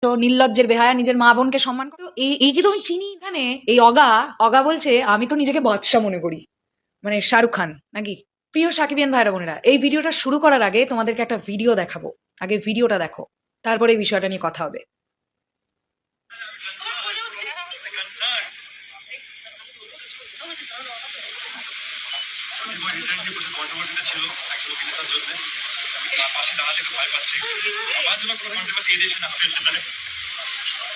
নির্লজ্জের বেহায়া নিজের মা বোনকে সম্মান করো। এই কি তুমি চিনি? এখানে এই অগা বলছে আমি তো নিজেকে বাদশা মনে করি, মানে শাহরুখ খান নাকি। প্রিয় সাকিবিয়ান ভাইরা বোনেরা, এই ভিডিওটা শুরু করার আগে তোমাদেরকে একটা ভিডিও দেখাবো। আগে ভিডিওটা দেখো, তারপরে এই বিষয়টা নিয়ে কথা হবে। রিসেন্টলি প্রচুর কন্ট্রোভার্সিতে ছিল একজন অভিনেতার জন্য। আমি তার পাশে দাঁড়াতে একটু ভয় পাচ্ছি। আমার জন্য কোনো কন্ট্রোভার্সি এডিশন না হয়েছে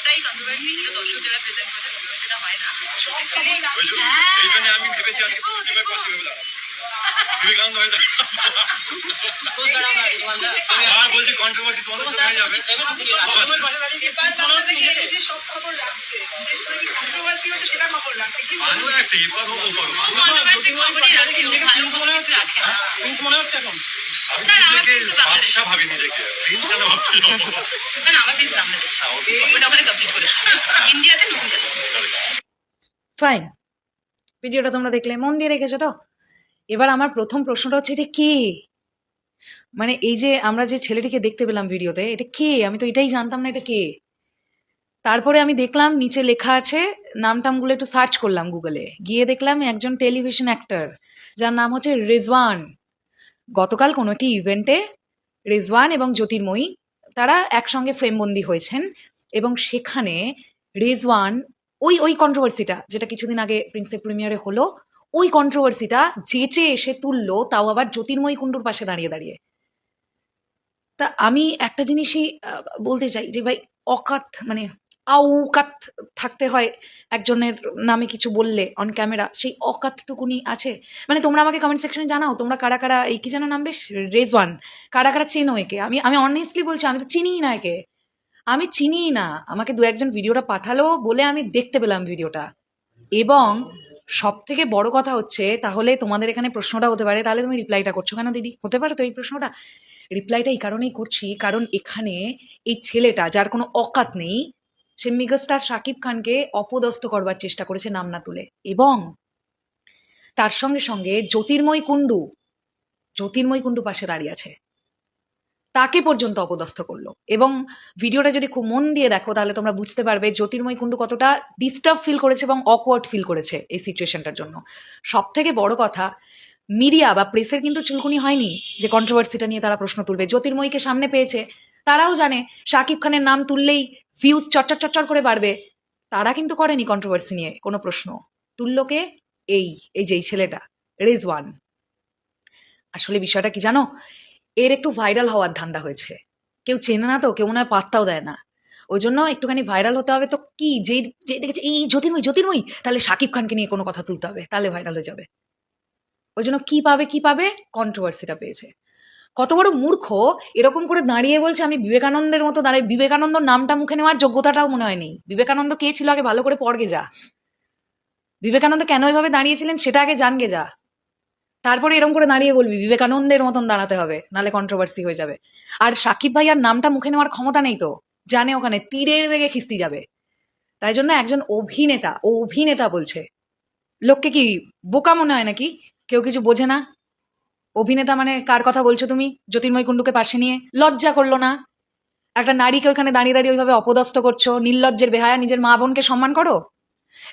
তাই কন্ট্রোভার্সি যেটা দর্শক যারা প্রেজেন্ট করছে সেটা হয় না। এই জন্য আমি ভেবেছি আজকে প্রতিবার পাশে ভেবে দাঁড়াবো। বিবেকানন্দ হয়ে আর বলছি কন্ট্রোভার্সি তোমাদের তো হয়ে যাবে। সব খবর রাখছে, বিশেষ করে কি কন্ট্রোভার্সি হচ্ছে সেটা খবর রাখছে। কি ভালো একটা এবার ও করো কন্ট্রোভার্সি খবরই রাখে, ও ভালো খবর কিছু রাখে না। মনে হচ্ছে এখন আমি নিজেকে বাদশা ভাবি নিজেকে প্রিন্স কেন ভাবছি না আমার প্রিন্স বাংলাদেশ, ওটা ওখানে কমপ্লিট করেছি ইন্ডিয়াতে নতুন দেশ। ফাইন, ভিডিওটা তোমরা দেখলে মন দিয়ে দেখেছো তো। এবার আমার প্রথম প্রশ্নটা হচ্ছে, এটা কে? মানে এই যে আমরা যে ছেলেটিকে দেখতে পেলাম ভিডিওতে, এটা কে? আমি তো এটাই জানতাম না, এটা কে। তারপরে আমি দেখলাম নিচে লেখা আছে, নামটামগুলো একটু সার্চ করলাম গুগলে, গিয়ে দেখলাম একজন টেলিভিশন অ্যাক্টর যার নাম হচ্ছে রেজওয়ান। গতকাল কোনো একটি ইভেন্টে রেজওয়ান এবং জ্যোতির্ময়ী তারা একসঙ্গে ফ্রেমবন্দি হয়েছেন, এবং সেখানে রেজওয়ান ওই কন্ট্রোভার্সিটা যেটা কিছুদিন আগে প্রিন্সেপ প্রিমিয়ারে হলো, ওই কন্ট্রোভার্সিটা চেঁচে এসে তুললো, তাও আবার জ্যোতির্ময়ী কুণ্ডুর পাশে দাঁড়িয়ে দাঁড়িয়ে। তা আমি একটা জিনিসই বলতে চাই যে ভাই, অকাত মানে আউকাত থাকতে হয় একজনের নামে কিছু বললে অন ক্যামেরা, সেই অকাতটুকুনি আছে? মানে তোমরা আমাকে কমেন্ট সেকশনে জানাও তোমরা কারা কারা, এই কি যেন নাম বেশ, রেজওয়ান, কারা কারা চেনো একে। আমি অনেস্টলি বলছি, আমি তো চিনিই না একে, আমি চিনিই না। আমাকে দু একজন ভিডিওটা পাঠালো বলে আমি দেখতে পেলাম ভিডিওটা। এবং সব থেকে বড় কথা হচ্ছে, তাহলে তোমাদের এখানে প্রশ্নটা হতে পারে, তাহলে তুমি রিপ্লাইটা করছো কেন দিদি? হতে পারে তো এই প্রশ্নটা। রিপ্লাইটা এই কারণেই করছি, কারণ এখানে এই ছেলেটা যার কোনো অকাত নেই, সে মেগাস্টার শাকিব খানকে অপদস্থ করবার চেষ্টা করেছে নাম না তুলে, এবং তার সঙ্গে সঙ্গে জ্যোতির্ময় কুণ্ডু পাশে দাঁড়িয়ে আছে, তাকে পর্যন্ত অপদস্থ করলো। এবং ভিডিওটা যদি খুব মন দিয়ে দেখো তাহলে তোমরা বুঝতে পারবে জ্যোতির্ময় কুণ্ডু কতটা ডিস্টার্ব ফিল করেছে এবং অকওয়ার্ড ফিল করেছে এই সিচুয়েশনটার জন্য। সব থেকে বড় কথা, মিডিয়া বা প্রেসের কিন্তু চুলকুনি হয়নি যে কন্ট্রোভার্সিটা নিয়ে তারা প্রশ্ন তুলবে। জ্যোতির্ময়ীকে সামনে পেয়েছে, তারাও জানে শাকিব খানের নাম তুললেই ভিউজ চচ্চর করে বাড়বে, তারা কিন্তু করেনি কন্ট্রোভার্সি নিয়ে কোনো প্রশ্ন। তুললো কে? এই যে এই ছেলেটা রেজওয়ান। আসলে বিষয়টা কি জানো, এর একটু ভাইরাল হওয়ার ধান্দা হয়েছে। কেউ চেনে না তো, কেউ মনে হয় পাত্তাও দেয় না, ওই জন্য একটুখানি ভাইরাল হতে হবে। তো কি যেই দেখেছে এই জ্যোতির্ময়ী, তাহলে শাকিব খানকে নিয়ে কোনো কথা তুলতে হবে, তাহলে ভাইরাল হয়ে যাবে। ওই জন্য কি পাবে, কন্ট্রোভার্সিটা পেয়েছে। কত বড় মূর্খ, এরকম করে দাঁড়িয়ে বলছে আমি বিবেকানন্দের মতো দাঁড়াই। বিবেকানন্দ নামটা মুখে নেওয়ার যোগ্যতাটাও মনে হয় নেই। বিবেকানন্দ কে ছিল আগে ভালো করে পড়গে যা, বিবেকানন্দ কেন এভাবে দাঁড়িয়েছিলেন সেটা আগে জানগে যা, তারপরে এরকম করে দাঁড়িয়ে বলবি বিবেকানন্দের মতন দাঁড়াতে হবে, নালে কন্ট্রোভার্সি হয়ে যাবে। আর সাকিব ভাইয়ার নামটা মুখে নেওয়ার ক্ষমতা নেই তো, জানে ওখানে তীরের বেগে খিস্তি যাবে। তাই জন্য একজন অভিনেতা বলছে, লোককে কি বোকা মনে হয় নাকি? কেউ কিছু বোঝে না? অভিনেতা মানে কার কথা বলছো তুমি? জ্যোতির্ময় কুণ্ডুকে পাশে নিয়ে লজ্জা করলো না? একটা নারীকে ওইখানে দাঁড়িয়ে দাঁড়িয়ে ওইভাবে অপদস্থ করছো, নির্লজ্জের বেহায়া। নিজের মা বোনকে সম্মান করো।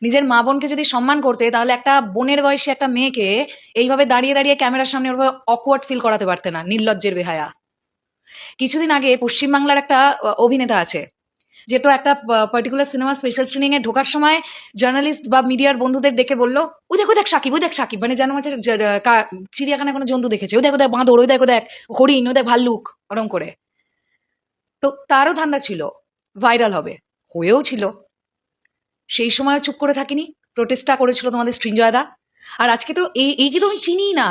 নিজের মা বোনকে যদি সম্মান করতে, তাহলে একটা বোনের বয়সী একটা মেয়েকে এইভাবে দাঁড়িয়ে দাঁড়িয়ে ক্যামেরার সামনে ওইভাবে অকওয়ার্ড ফিল করাতে পারতে না, নির্লজ্জের বেহায়া। কিছুদিন আগে পশ্চিমবাংলার একটা অভিনেতা আছে, যেহেতু একটা পার্টিকুলার সিনেমা স্পেশাল স্ক্রিনিং এ ঢোকার সময় জার্নালিস্ট বা মিডিয়ার বন্ধুদের দেখে বললো, ওই দেখ সাকিব, মানে যেন হচ্ছে চিড়িয়াখানায় কোনো জন্তু দেখেছে, ওই দেখ বাঁদর, ওই দেখ হরিণ, ওই দেখ ভাল্লুক, ওরম করে। তো তারও ধান্দা ছিল ভাইরাল হবে, হয়েও ছিল। সেই সময়ও চুপ করে থাকিনি, প্রোটেস্টটা করেছিল তোমাদের সৃঞ্জয়দা। আর আজকে তো এই কি তুমি চিনি না?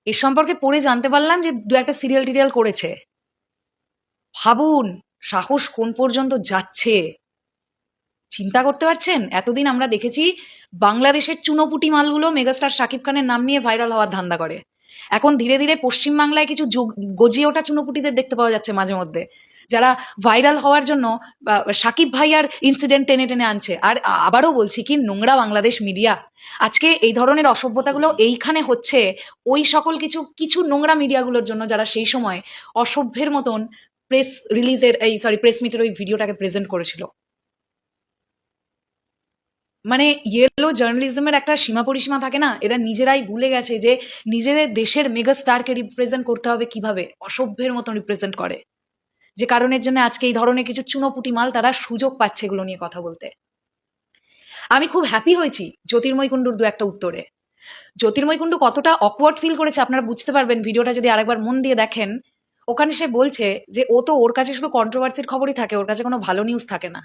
এর সম্পর্কে পড়ে জানতে পারলাম যে দু একটা সিরিয়াল টিরিয়াল করেছে। ভাবুন সাহস কোন পর্যন্ত যাচ্ছে, চিন্তা করতে পারছেন? এতদিন আমরা দেখেছি বাংলাদেশের চুনোপুটি মালগুলো মেগাস্টার শাকিব খানের নাম নিয়ে ভাইরাল হওয়ার ধান্দা করে। এখন ধীরে ধীরে পশ্চিমবাংলায় কিছু গজিয়ে ওঠা চুনোপুটিদের দেখতে পাওয়া যাচ্ছে মাঝে মধ্যে, যারা ভাইরাল হওয়ার জন্য সাকিব ভাইয়ার ইনসিডেন্ট টেনে টেনে আনছে। আর আবারও বলছি, কি নোংরা বাংলাদেশ মিডিয়া। আজকে এই ধরনের অসভ্যতাগুলো এইখানে হচ্ছে ওই সকল কিছু নোংরা মিডিয়াগুলোর জন্য, যারা সেই সময় অসভ্যের মতন প্রেস রিলিজের প্রেস মিটের ওই ভিডিওটাকে প্রেজেন্ট করেছিল। মানে ইয়েলো জার্নালিজমের একটা সীমা পরিসীমা থাকে না, এরা নিজেরাই ভুলে গেছে যে নিজেদের দেশের মেগা স্টারকে রিপ্রেজেন্ট করতে হবে কিভাবে, অসভ্যের মতন রিপ্রেজেন্ট করে, যে কারণের জন্য আজকে এই ধরনের কিছু চুনোপুটি মাল তারা সুযোগ পাচ্ছে এগুলো নিয়ে কথা বলতে। আমি খুব হ্যাপি হয়েছি জ্যোতির্ময় কুণ্ডুর দু একটা উত্তরে। জ্যোতির্ময় কুণ্ডু কতটা অকওয়ার্ড ফিল করেছে আপনারা বুঝতে পারবেন ভিডিওটা যদি আরেকবার মন দিয়ে দেখেন। ওখানে সে বলছে যে ওর কাছে শুধু কন্ট্রোভার্সির খবরই থাকে, ওর কাছে কোনো ভালো নিউজ থাকে না।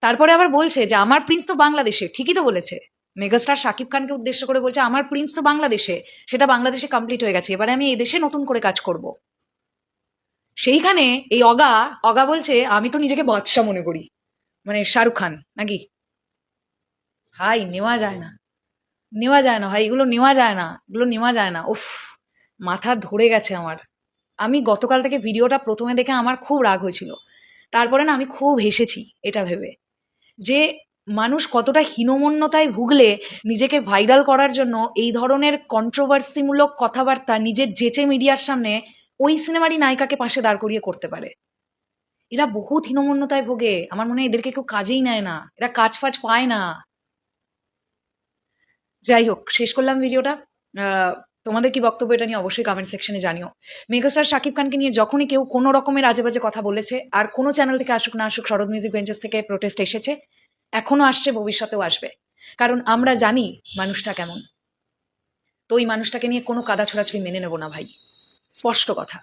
তারপরে আবার বলছে যে আমার প্রিন্স তো বাংলাদেশে, ঠিকই তো বলেছে, মেগাস্টার শাকিব খানকে উদ্দেশ্য করে বলছে আমার প্রিন্স তো বাংলাদেশে, সেটা বাংলাদেশে কমপ্লিট হয়ে গেছে, এবারে আমি এই দেশে নতুন করে কাজ করব। সেইখানে এই অগা বলছে আমি তো নিজেকে বাদশা মনে করি, মানে শাহরুখ খান নাকি। ভাই নেওয়া যায় না, নেওয়া যায় না ভাই, এগুলো নেওয়া যায় না, এগুলো নেওয়া যায় না। উফ, মাথা ধরে গেছে আমার। আমি গতকাল থেকে ভিডিওটা প্রথমে দেখে আমার খুব রাগ হয়েছিল, তারপরে না আমি খুব হেসেছি এটা ভেবে যে মানুষ কতটা হীনমন্যতায় ভুগলে নিজেকে ভাইরাল করার জন্য এই ধরনের কন্ট্রোভার্সিমূলক কথাবার্তা নিজের জেচে মিডিয়ার সামনে ওই সিনেমারই নায়িকাকে পাশে দাঁড় করিয়ে করতে পারে। এরা বহুত হীনমন্যতায় ভোগে, আমার মনে হয় এদেরকে কেউ কাজেই নেয় না, এরা কাজ ফাজ পায় না। যাই হোক, শেষ করলাম ভিডিওটা। তোমাদের কি বক্তব্য এটা নিয়ে অবশ্যই কমেন্ট সেকশনে জানিও। মেগাস্টার শাকিব খানকে নিয়ে যখনই কেউ কোনো রকমের আজে বাজে কথা বলেছে, আর কোনো চ্যানেল থেকে আসুক না আসুক, শরৎ মিউজিক বেঞ্চেস থেকে প্রোটেস্ট এসেছে, এখনো আসছে, ভবিষ্যতেও আসবে, কারণ আমরা জানি মানুষটা কেমন। তো ওই মানুষটাকে নিয়ে কোনো কাদা ছোড়াছুড়ি মেনে নেব না ভাই, স্পষ্ট কথা।